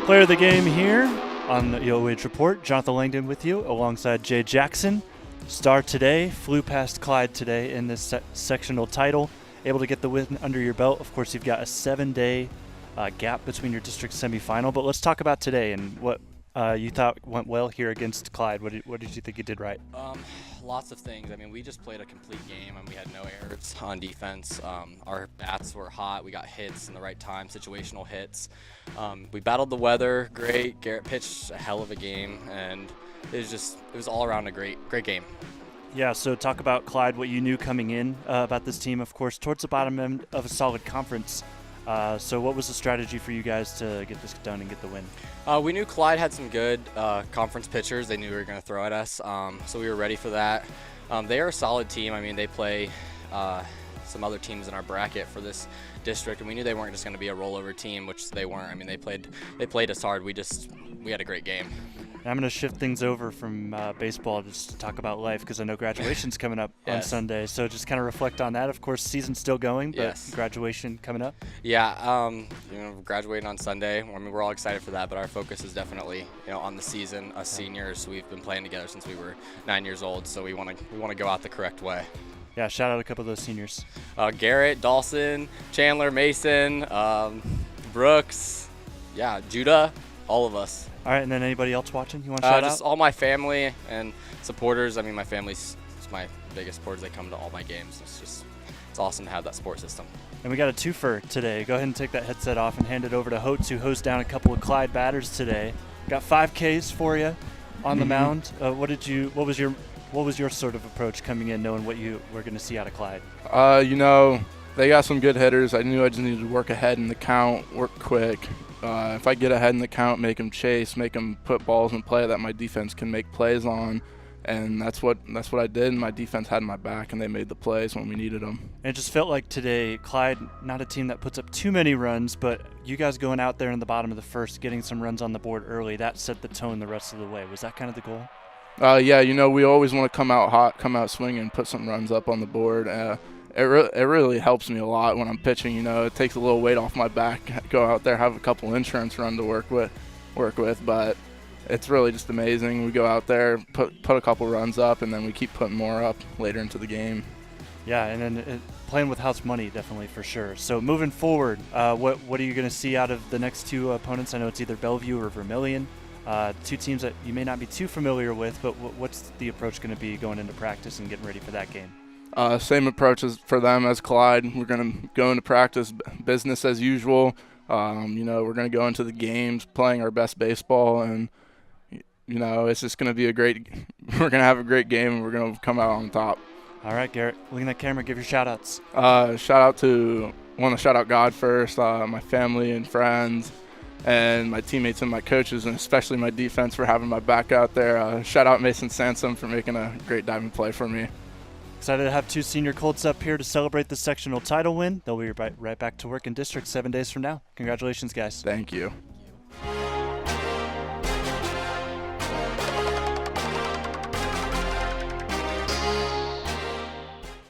Player of the game here on the OH Report. Jonathan Langdon with you alongside Jay Jackson. Star today, flew past Clyde today in this sectional title. Able to get the win under your belt. Of course, you've got a 7-day gap between your district semifinal. But let's talk about today and what you thought went well here against Clyde. What did you think you did right? Lots of things. I mean, we just played a complete game and we had no errors on defense. Our bats were hot. We got hits in the right time, situational hits. We battled the weather great. Garret pitched a hell of a game, and it was all around a great game. Yeah, so talk about Clyde, what you knew coming in about this team, of course, towards the bottom end of a solid conference. So what was the strategy for you guys to get this done and get the win? We knew Clyde had some good conference pitchers. They knew we were going to throw at us, so we were ready for that. They are a solid team. I mean, they play some other teams in our bracket for this district, and we knew they weren't just going to be a rollover team, which they weren't. I mean, they played us hard. We had a great game. I'm going to shift things over from baseball just to talk about life, because I know graduation's coming up on Sunday. So just kind of reflect on that. Of course, season's still going, but graduation coming up. Yeah, graduating on Sunday. I mean, we're all excited for that, but our focus is definitely, on the season. Us seniors, we've been playing together since we were 9 years old, so we want to go out the correct way. Yeah, shout out a couple of those seniors. Garrett, Dawson, Chandler, Mason, Brooks, Judah, all of us. All right, and then anybody else watching you want to shout out? Just all my family and supporters. I mean, my family's my biggest supporters. They come to all my games. It's awesome to have that support system. And we got a twofer today. Go ahead and take that headset off and hand it over to Hotz, who hosed down a couple of Clyde batters today. Got 5 Ks for you on the mound. What was your sort of approach coming in, knowing what you were going to see out of Clyde? They got some good hitters. I knew I just needed to work ahead in the count, work quick. If I get ahead in the count, make them chase, make them put balls in play that my defense can make plays on, and that's what I did. And my defense had my back, and they made the plays when we needed them. And it just felt like today, Clyde, not a team that puts up too many runs, but you guys going out there in the bottom of the first, getting some runs on the board early, that set the tone the rest of the way. Was that kind of the goal? We always want to come out hot, come out swinging, put some runs up on the board. It really helps me a lot when I'm pitching. It takes a little weight off my back. Go out there, have a couple insurance run to work with, but it's really just amazing. We go out there, put a couple runs up, and then we keep putting more up later into the game. Yeah, and then playing with house money, definitely, for sure. So moving forward, what are you going to see out of the next 2 opponents? I know it's either Bellevue or Vermilion. 2 teams that you may not be too familiar with, but what's the approach going to be going into practice and getting ready for that game? Same approach as for them as Clyde. We're going to go into practice business as usual. We're going to go into the games playing our best baseball, and it's just going to be we're going to have a great game, and we're going to come out on top. All right, Garrett, look in that camera, give your shout outs. Want to shout out God first, my family and friends, and my teammates and my coaches, and especially my defense for having my back out there. Shout out Mason Sansom for making a great diving play for me. Excited to have 2 senior Colts up here to celebrate the sectional title win. They'll be right back to work in district 7 days from now. Congratulations, guys. Thank you.